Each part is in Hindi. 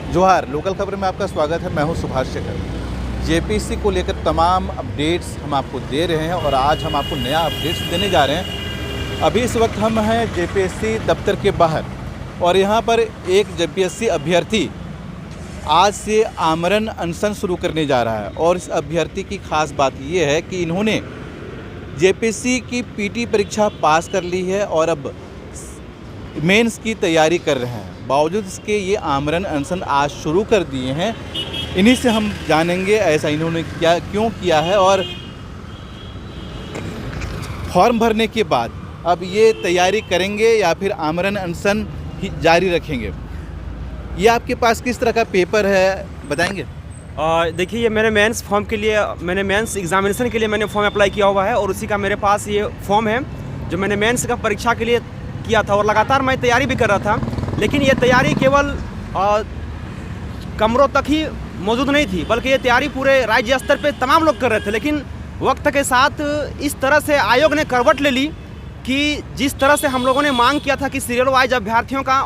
जोहार, लोकल खबर में आपका स्वागत है। मैं हूं सुभाष शेखर। जेपीएससी को लेकर तमाम अपडेट्स हम आपको दे रहे हैं और आज हम आपको नया अपडेट्स देने जा रहे हैं। अभी इस वक्त हम हैं जेपीएससी दफ्तर के बाहर और यहां पर एक जेपीएससी अभ्यर्थी आज से आमरण अनशन शुरू करने जा रहा है। और इस अभ्यर्थी की खास बात यह है कि इन्होंने जेपीएससी की पीटी परीक्षा पास कर ली है और अब मेंस की तैयारी कर रहे हैं। बावजूद इसके ये आमरण अनशन आज शुरू कर दिए हैं। इन्हीं से हम जानेंगे ऐसा इन्होंने क्यों किया है और फॉर्म भरने के बाद अब ये तैयारी करेंगे या फिर आमरण अनशन ही जारी रखेंगे। ये आपके पास किस तरह का पेपर है, बताएंगे? देखिए, ये मेरे मेंस फॉर्म के लिए, मैंने मेंस एग्जामिनेशन के लिए मैंने फॉर्म अप्लाई किया हुआ है और उसी का मेरे पास ये फॉर्म है जो मैंने मेंस का परीक्षा के लिए किया था और लगातार मैं तैयारी भी कर रहा था। लेकिन ये तैयारी केवल कमरों तक ही मौजूद नहीं थी, बल्कि ये तैयारी पूरे राज्य स्तर पे तमाम लोग कर रहे थे। लेकिन वक्त के साथ इस तरह से आयोग ने करवट ले ली कि जिस तरह से हम लोगों ने मांग किया था कि सीरियल वाइज अभ्यर्थियों का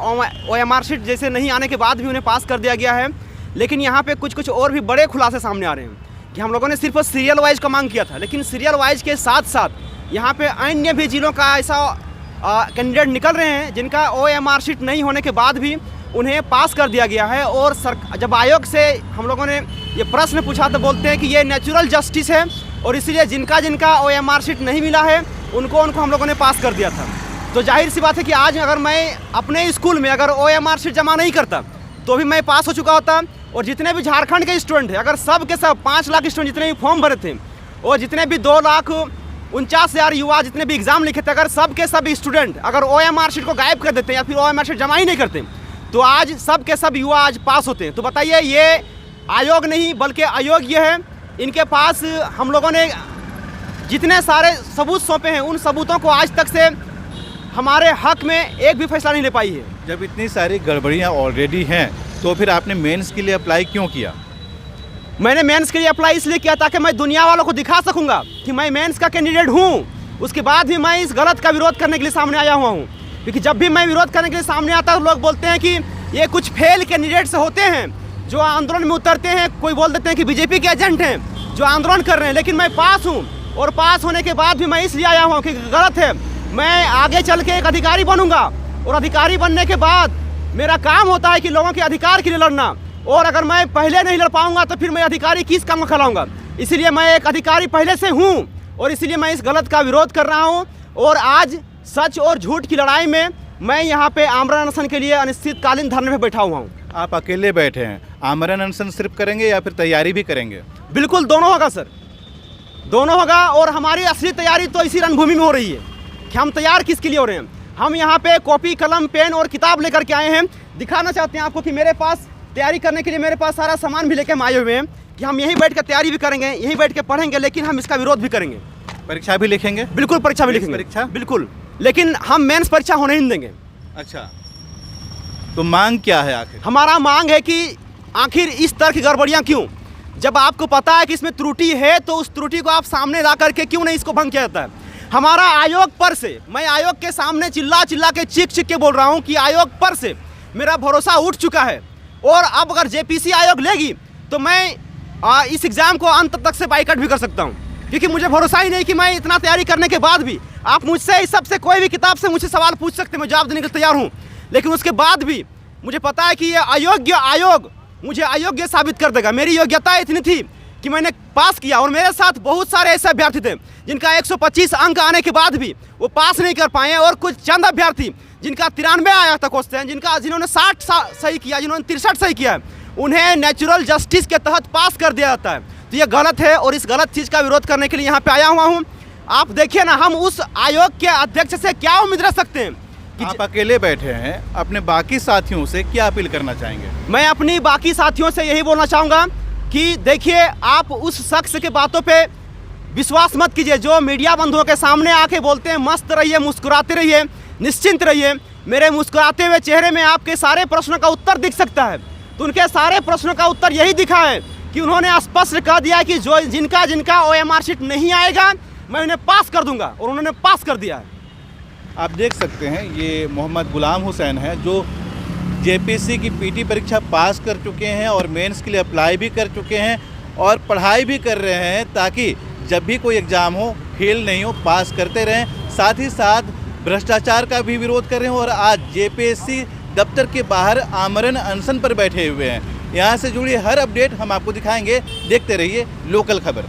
OMR शीट जैसे नहीं आने के बाद भी उन्हें पास कर दिया गया है। लेकिन यहाँ पे कुछ और भी बड़े खुलासे सामने आ रहे हैं कि हम लोगों ने सिर्फ सीरियल वाइज का मांग किया था, लेकिन सीरियल वाइज के साथ साथ यहाँ पे अन्य भी जिलों का ऐसा कैंडिडेट निकल रहे हैं जिनका OMR शीट नहीं होने के बाद भी उन्हें पास कर दिया गया है। और जब आयोग से हम लोगों ने ये प्रश्न पूछा तो बोलते हैं कि ये नेचुरल जस्टिस है और इसीलिए जिनका OMR शीट नहीं मिला है उनको हम लोगों ने पास कर दिया था। तो जाहिर सी बात है कि आज अगर मैं अपने स्कूल में अगर OMR शीट जमा नहीं करता तो भी मैं पास हो चुका होता। और जितने भी झारखंड के स्टूडेंट हैं, अगर सब के सब 5 लाख स्टूडेंट जितने भी फॉर्म भरे थे और जितने भी 2,49,000 युवा जितने भी एग्ज़ाम लिखे थे, अगर सब के सब स्टूडेंट अगर OMR शीट को गायब कर देते या फिर OMR शीट जमा ही नहीं करते तो आज सब के सब युवा आज पास होते हैं। तो बताइए, ये आयोग नहीं बल्कि अयोग्य है। इनके पास हम लोगों ने जितने सारे सबूत सौंपे हैं उन सबूतों को आज तक से हमारे हक में एक भी फैसला नहीं ले पाई है। जब इतनी सारी गड़बड़ियाँ ऑलरेडी हैं तो फिर आपने मेंस के लिए अप्लाई क्यों किया? मैंने मेंस के लिए अप्लाई इसलिए किया ताकि मैं दुनिया वालों को दिखा सकूंगा कि मैं मेंस का कैंडिडेट हूँ। उसके बाद भी मैं इस गलत का विरोध करने के लिए सामने आया हुआ हूँ, क्योंकि जब भी मैं विरोध करने के लिए सामने आता हूँ लोग बोलते हैं कि ये कुछ फेल कैंडिडेट्स होते हैं जो आंदोलन में उतरते हैं। कोई बोल देते हैं कि बीजेपी के एजेंट हैं जो आंदोलन कर रहे हैं। लेकिन मैं पास हूँ और पास होने के बाद भी मैं इसलिए आया हूँ कि गलत है। मैं आगे चल के एक अधिकारी बनूंगा और अधिकारी बनने के बाद मेरा काम होता है कि लोगों के अधिकार के लिए लड़ना। और अगर मैं पहले नहीं लड़ पाऊंगा तो फिर मैं अधिकारी किस काम में खड़ाऊंगा। इसीलिए मैं एक अधिकारी पहले से हूं और इसीलिए मैं इस गलत का विरोध कर रहा हूं। और आज सच और झूठ की लड़ाई में मैं यहाँ पे आमरण अनशन के लिए अनिश्चितकालीन धरने पे बैठा हुआ हूँ। आप अकेले बैठे हैं, आमरण अनशन सिर्फ करेंगे या फिर तैयारी भी करेंगे? बिल्कुल, दोनों होगा सर, दोनों होगा। और हमारी असली तैयारी तो इसी रणभूमि में हो रही है कि हम तैयार किसके लिए हो रहे हैं। हम यहाँ पे कॉपी, कलम, पेन और किताब लेकर के आए हैं। दिखाना चाहते हैं आपको कि मेरे पास तैयारी करने के लिए मेरे पास सारा सामान भी लेके हम आए हुए हैं कि हम यहीं बैठ कर तैयारी भी करेंगे, यहीं बैठ के पढ़ेंगे, लेकिन हम इसका विरोध भी करेंगे। परीक्षा भी लिखेंगे? बिल्कुल, परीक्षा भी लिखेंगे। परीक्षा बिल्कुल, लेकिन हम मेंस परीक्षा होने नहीं देंगे। अच्छा, तो मांग क्या है आखिर? हमारा मांग है कि आखिर इस तरह की गड़बड़ियाँ क्यों? जब आपको पता है कि इसमें त्रुटि है तो उस त्रुटि को आप सामने ला करके क्यों नहीं इसको भंग किया जाता है? हमारा आयोग पर से, मैं आयोग के सामने चिल्ला के चीख के बोल रहा हूँ कि आयोग पर से मेरा भरोसा उठ चुका है। और अब अगर जेपीसी आयोग लेगी तो मैं इस एग्ज़ाम को अंत तक से बाइकआउट भी कर सकता हूँ, क्योंकि मुझे भरोसा ही नहीं कि मैं इतना तैयारी करने के बाद भी आप मुझसे इस सबसे कोई भी किताब से मुझसे सवाल पूछ सकते हैं, मैं जवाब देने के लिए तैयार हूँ। लेकिन उसके बाद भी मुझे पता है कि ये अयोग्य आयोग मुझे अयोग्य साबित कर देगा। मेरी योग्यता इतनी थी कि मैंने पास किया और मेरे साथ बहुत सारे ऐसे अभ्यर्थी थे जिनका 125 अंक आने के बाद भी वो पास नहीं कर पाए। और कुछ चंद अभ्यर्थी जिनका 93 आया था क्वेश्चन, जिन्होंने 60 सही किया, जिन्होंने 63 सही किया, उन्हें नेचुरल जस्टिस के तहत पास कर दिया जाता है। तो ये गलत है और इस गलत चीज़ का विरोध करने के लिए यहाँ पे आया हुआ हूँ। आप देखिए ना, हम उस आयोग के अध्यक्ष से क्या उम्मीद रख सकते हैं कि आप अकेले बैठे हैं, अपने बाकी साथियों से क्या अपील करना चाहेंगे? मैं अपनी बाकी साथियों से यही बोलना चाहूँगा कि देखिए, आप उस शख्स के बातों पे विश्वास मत कीजिए जो मीडिया बंधुओं के सामने आके बोलते हैं मस्त रहिए, मुस्कुराते रहिए, निश्चिंत रहिए। मेरे मुस्कुराते हुए चेहरे में आपके सारे प्रश्नों का उत्तर दिख सकता है। तो उनके सारे प्रश्नों का उत्तर यही दिखा है कि उन्होंने स्पष्ट कह दिया कि जो जिनका OMR शीट नहीं आएगा मैं उन्हें पास कर दूंगा, और उन्होंने पास कर दिया है। आप देख सकते हैं ये मोहम्मद गुलाम हुसैन है जो जेपीसी की पीटी परीक्षा पास कर चुके हैं और मेंस के लिए अप्लाई भी कर चुके हैं और पढ़ाई भी कर रहे हैं ताकि जब भी कोई एग्ज़ाम हो फेल नहीं हो, पास करते रहें। साथ ही साथ भ्रष्टाचार का भी विरोध कर रहे हैं और आज जेपीएससी दफ्तर के बाहर आमरण अनशन पर बैठे हुए हैं। यहाँ से जुड़ी हर अपडेट हम आपको दिखाएंगे। देखते रहिए लोकल खबर।